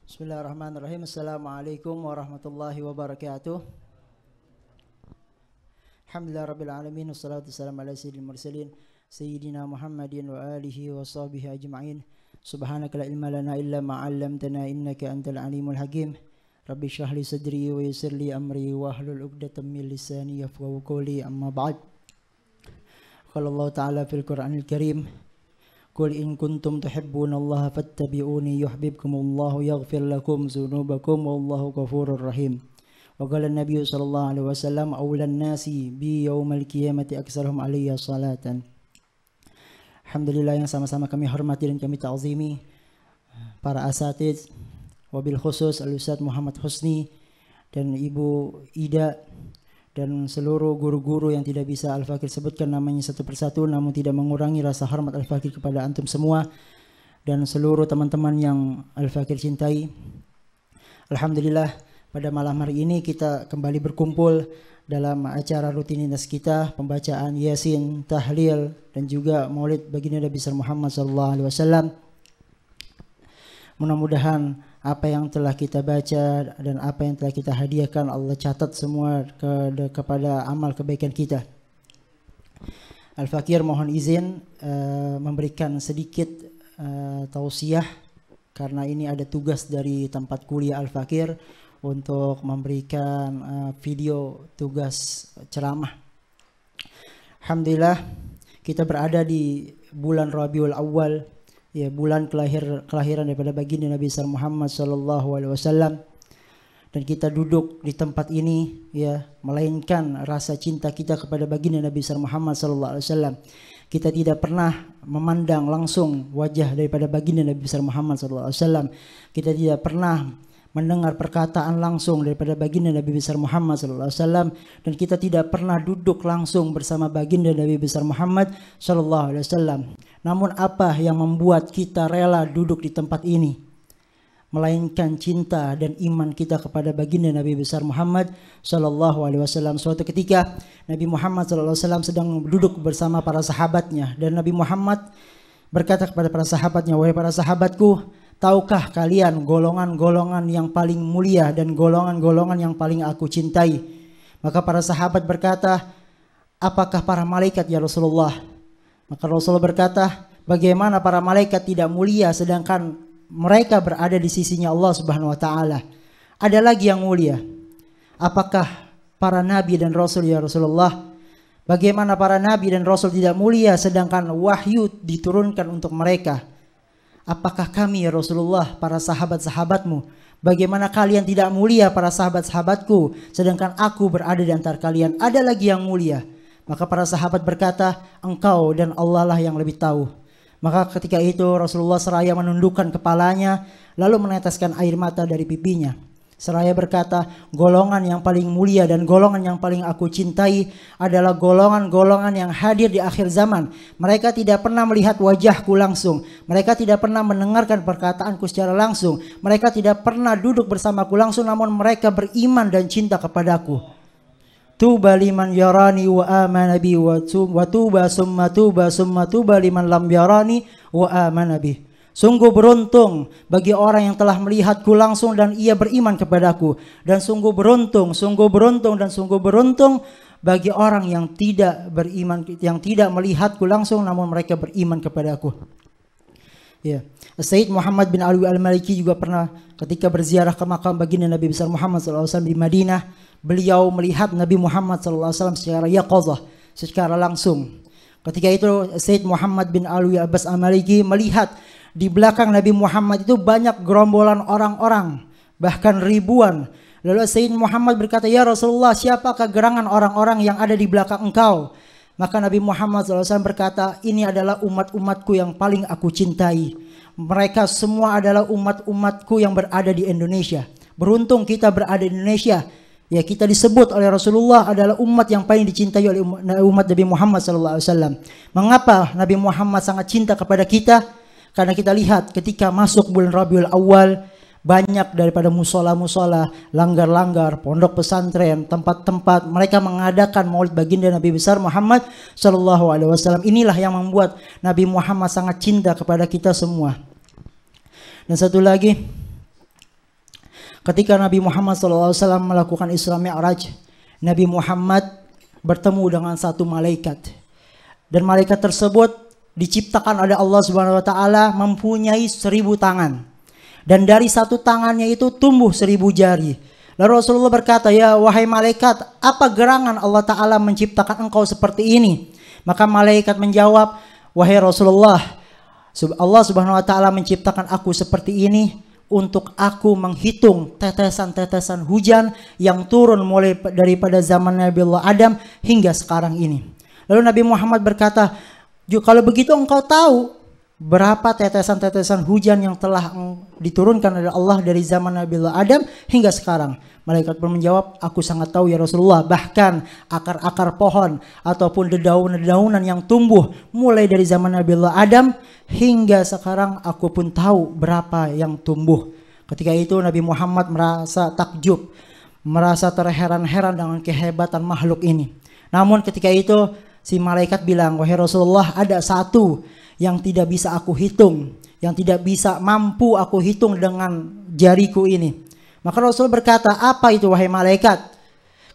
Bismillahirrahmanirrahim. Assalamualaikum warahmatullahi wabarakatuh. Alhamdulillah rabbil alamin, wassalatu wassalamu ala sayyidil mursalin sayyidina Muhammadin wa alihi wa sahbihi ajma'in. Subhanaka la ilma lana illa ma 'allamtana innaka antal alimul hakim. Rabbi shrah li sadri wa yassir li amri wa hlul 'uqdatam min lisani yafqahu qawli. Amma ba'd. Qala Allah ta'ala fil Qur'anil Karim, Qul in kuntum tuhibbunallaha fattabi'uni yuhibbukumullahu yaghfir lakum dzunubakum wallahu ghafurur rahim. Wa qala an-nabiy sallallahu alaihi wasallam awlan nasi bi yaumal qiyamati aktsaruhum alayya salatan. Alhamdulillah, yang sama-sama kami hormati dan kami ta'zimi para asatiz, wabil khusus Al-Ustaz Muhammad Husni dan Ibu Ida dan seluruh guru-guru yang tidak bisa Al-Fakir sebutkan namanya satu persatu, namun tidak mengurangi rasa hormat Al-Fakir kepada antum semua dan seluruh teman-teman yang Al-Fakir cintai. Alhamdulillah, pada malam hari ini kita kembali berkumpul dalam acara rutinitas kita, pembacaan Yasin, tahlil dan juga Maulid baginda Nabi Muhammad SAW. Mudah-mudahan apa yang telah kita baca dan apa yang telah kita hadiahkan Allah catat semua kepada amal kebaikan kita. Al-Fakir mohon izin memberikan sedikit tausiah karena ini ada tugas dari tempat kuliah Al-Fakir untuk memberikan video tugas ceramah. Alhamdulillah, kita berada di bulan Rabiul Awal, ya, bulan kelahiran daripada baginda Nabi Muhammad SAW, dan kita duduk di tempat ini, ya, melainkan rasa cinta kita kepada baginda Nabi Muhammad SAW. Kita tidak pernah memandang langsung wajah daripada baginda Nabi Muhammad SAW. Kita tidak pernah mendengar perkataan langsung daripada baginda Nabi besar Muhammad SAW, dan kita tidak pernah duduk langsung bersama baginda Nabi besar Muhammad SAW. Namun apa yang membuat kita rela duduk di tempat ini? Melainkan cinta dan iman kita kepada baginda Nabi besar Muhammad SAW. Suatu ketika Nabi Muhammad SAW sedang duduk bersama para sahabatnya, dan Nabi Muhammad berkata kepada para sahabatnya, "Wahai para sahabatku, tahukah kalian golongan-golongan yang paling mulia dan golongan-golongan yang paling aku cintai?" Maka para sahabat berkata, "Apakah para malaikat ya Rasulullah?" Maka Rasulullah berkata, "Bagaimana para malaikat tidak mulia sedangkan mereka berada di sisinya Allah Subhanahu wa taala? Ada lagi yang mulia. Apakah para nabi dan rasul ya Rasulullah? Bagaimana para nabi dan rasul tidak mulia sedangkan wahyu diturunkan untuk mereka? Apakah kami ya Rasulullah, para sahabat-sahabatmu, bagaimana kalian tidak mulia para sahabat-sahabatku sedangkan aku berada di antara kalian? Ada lagi yang mulia." Maka para sahabat berkata, "Engkau dan Allah lah yang lebih tahu." Maka ketika itu Rasulullah seraya menundukkan kepalanya lalu meneteskan air mata dari pipinya. Seraya berkata, "Golongan yang paling mulia dan golongan yang paling aku cintai adalah golongan-golongan yang hadir di akhir zaman. Mereka tidak pernah melihat wajahku langsung. Mereka tidak pernah mendengarkan perkataanku secara langsung. Mereka tidak pernah duduk bersamaku langsung, namun mereka beriman dan cinta kepadaku. Tuba liman yarani wa amana bi wa tuba summa tuba liman lam yarani wa amana bi." Sungguh beruntung bagi orang yang telah melihatku langsung dan ia beriman kepadaku, dan sungguh beruntung dan sungguh beruntung bagi orang yang tidak beriman, yang tidak melihatku langsung namun mereka beriman kepadaku. Ya, Sayyid Muhammad bin Alwi Al-Maliki juga pernah ketika berziarah ke makam baginda Nabi besar Muhammad SAW di Madinah, beliau melihat Nabi Muhammad SAW secara yaqazah, secara langsung. Ketika itu Sayyid Muhammad bin Alwi Abbas Al-Maliki melihat di belakang Nabi Muhammad itu banyak gerombolan orang-orang, bahkan ribuan. Lalu Sayyid Muhammad berkata, "Ya Rasulullah, siapakah gerangan orang-orang yang ada di belakang engkau?" Maka Nabi Muhammad SAW berkata, "Ini adalah umat-umatku yang paling aku cintai. Mereka semua adalah umat-umatku yang berada di Indonesia. Beruntung kita berada di Indonesia. Ya, kita disebut oleh Rasulullah adalah umat yang paling dicintai oleh umat Nabi Muhammad SAW. Mengapa Nabi Muhammad sangat cinta kepada kita? Karena kita lihat ketika masuk bulan Rabiul Awal, banyak daripada musola-musola, langgar-langgar, pondok pesantren, tempat-tempat mereka mengadakan maulid baginda Nabi besar Muhammad SAW. Inilah yang membuat Nabi Muhammad sangat cinta kepada kita semua. Dan satu lagi, ketika Nabi Muhammad SAW melakukan Isra Mi'raj, Nabi Muhammad bertemu dengan satu malaikat. Dan malaikat tersebut diciptakan oleh Allah Subhanahu wa taala mempunyai 1000 tangan. Dan dari satu tangannya itu tumbuh 1000 jari. Lalu Rasulullah berkata, "Ya wahai malaikat, apa gerangan Allah taala menciptakan engkau seperti ini?" Maka malaikat menjawab, "Wahai Rasulullah, Allah Subhanahu wa taala menciptakan aku seperti ini untuk aku menghitung tetesan-tetesan hujan yang turun mulai daripada zaman Nabi Allah Adam hingga sekarang ini." Lalu Nabi Muhammad berkata, "Kalau begitu engkau tahu berapa tetesan-tetesan hujan yang telah diturunkan oleh Allah dari zaman Nabi Allah Adam hingga sekarang?" Malaikat pun menjawab, "Aku sangat tahu ya Rasulullah, bahkan akar-akar pohon ataupun dedaunan-dedaunan yang tumbuh mulai dari zaman Nabi Allah Adam hingga sekarang aku pun tahu berapa yang tumbuh." Ketika itu Nabi Muhammad merasa takjub, merasa terheran-heran dengan kehebatan makhluk ini. Namun ketika itu si malaikat bilang, "Wahai Rasulullah, ada satu yang tidak bisa aku hitung, yang tidak bisa mampu aku hitung dengan jariku ini." Maka Rasul berkata, "Apa itu wahai malaikat?"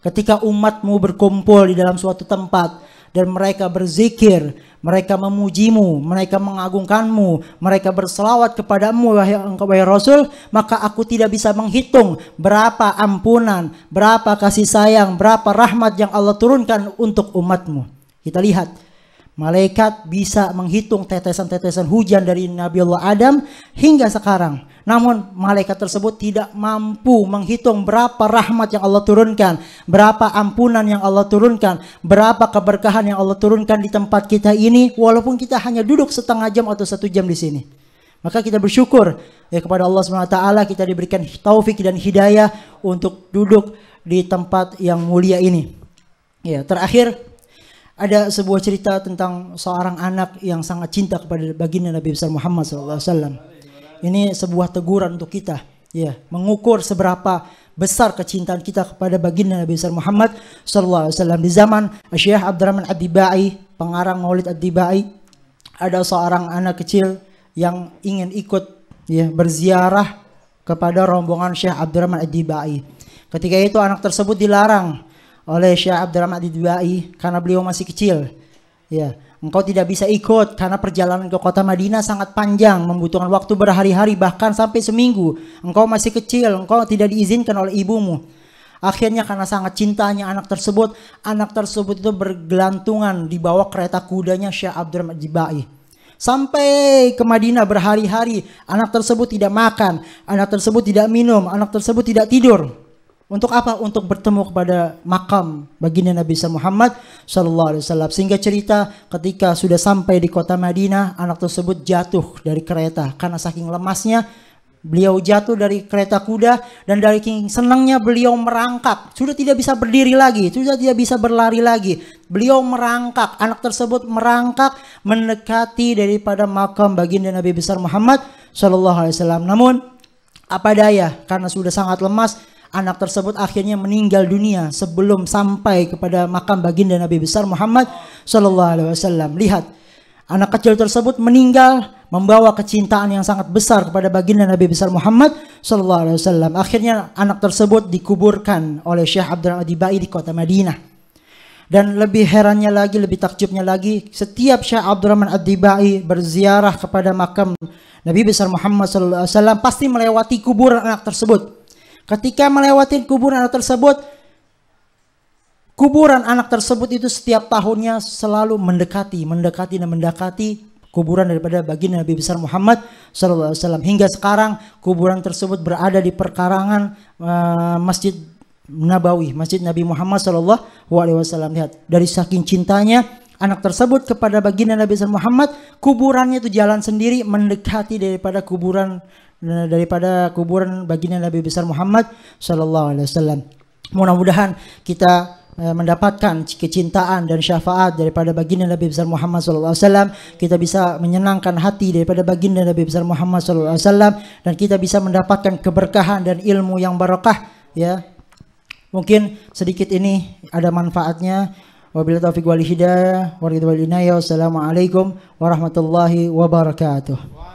Ketika umatmu berkumpul di dalam suatu tempat dan mereka berzikir, mereka memujimu, mereka mengagungkanmu, mereka berselawat kepadamu wahai Rasul, maka aku tidak bisa menghitung berapa ampunan, berapa kasih sayang, berapa rahmat yang Allah turunkan untuk umatmu. Kita lihat, malaikat bisa menghitung tetesan-tetesan hujan dari Nabi Allah Adam hingga sekarang. Namun malaikat tersebut tidak mampu menghitung berapa rahmat yang Allah turunkan, berapa ampunan yang Allah turunkan, berapa keberkahan yang Allah turunkan di tempat kita ini, walaupun kita hanya duduk setengah jam atau 1 jam di sini. Maka kita bersyukur ya kepada Allah SWT, kita diberikan taufik dan hidayah untuk duduk di tempat yang mulia ini. Ya, terakhir ada sebuah cerita tentang seorang anak yang sangat cinta kepada baginda Nabi besar Muhammad SAW. Ini sebuah teguran untuk kita, ya, mengukur seberapa besar kecintaan kita kepada baginda Nabi besar Muhammad SAW. Di zaman Syekh Abdurrahman Ad-Dibai, pengarang Maulid Ad-Dibai, ada seorang anak kecil yang ingin ikut, ya, berziarah kepada rombongan Syekh Abdurrahman Ad-Dibai. Ketika itu anak tersebut dilarang oleh Syekh Abdurrahman Ad-Dibai karena beliau masih kecil. Ya, engkau tidak bisa ikut karena perjalanan ke kota Madinah sangat panjang, membutuhkan waktu berhari-hari bahkan sampai seminggu. Engkau masih kecil, engkau tidak diizinkan oleh ibumu. Akhirnya karena sangat cintanya anak tersebut itu bergelantungan di bawah kereta kudanya Syekh Abdurrahman Ad-Dibai. Sampai ke Madinah berhari-hari, anak tersebut tidak makan, anak tersebut tidak minum, anak tersebut tidak tidur. Untuk apa? Untuk bertemu kepada makam baginda Nabi Muhammad SAW. Sehingga cerita ketika sudah sampai di kota Madinah, anak tersebut jatuh dari kereta karena saking lemasnya. Beliau jatuh dari kereta kuda dan dari senangnya beliau merangkak. Sudah tidak bisa berdiri lagi, sudah tidak bisa berlari lagi. Beliau merangkak, anak tersebut merangkak mendekati daripada makam baginda Nabi besar Muhammad SAW. Namun apa daya, karena sudah sangat lemas, anak tersebut akhirnya meninggal dunia sebelum sampai kepada makam baginda Nabi besar Muhammad SAW. Lihat, anak kecil tersebut meninggal membawa kecintaan yang sangat besar kepada baginda Nabi besar Muhammad SAW. Akhirnya anak tersebut dikuburkan oleh Syekh Abdurrahman Ad-Dibai di kota Madinah. Dan lebih herannya lagi, lebih takjubnya lagi, setiap Syekh Abdurrahman Ad-Dibai berziarah kepada makam Nabi besar Muhammad SAW pasti melewati kuburan anak tersebut. Ketika melewati kuburan anak tersebut itu setiap tahunnya selalu mendekati kuburan daripada baginda Nabi besar Muhammad SAW. Hingga sekarang kuburan tersebut berada di perkarangan Masjid Nabawi, Masjid Nabi Muhammad SAW. Lihat, dari saking cintanya anak tersebut kepada baginda Nabi besar Muhammad, kuburannya itu jalan sendiri mendekati daripada kuburan baginda Nabi besar Muhammad SAW. Mudah-mudahan kita mendapatkan kecintaan dan syafaat daripada baginda Nabi besar Muhammad SAW. Kita bisa menyenangkan hati daripada baginda Nabi besar Muhammad SAW, dan kita bisa mendapatkan keberkahan dan ilmu yang barakah. Ya, mungkin sedikit ini ada manfaatnya. Wabillahi taufiq wal hidayah. Wassalamualaikum warahmatullahi wabarakatuh.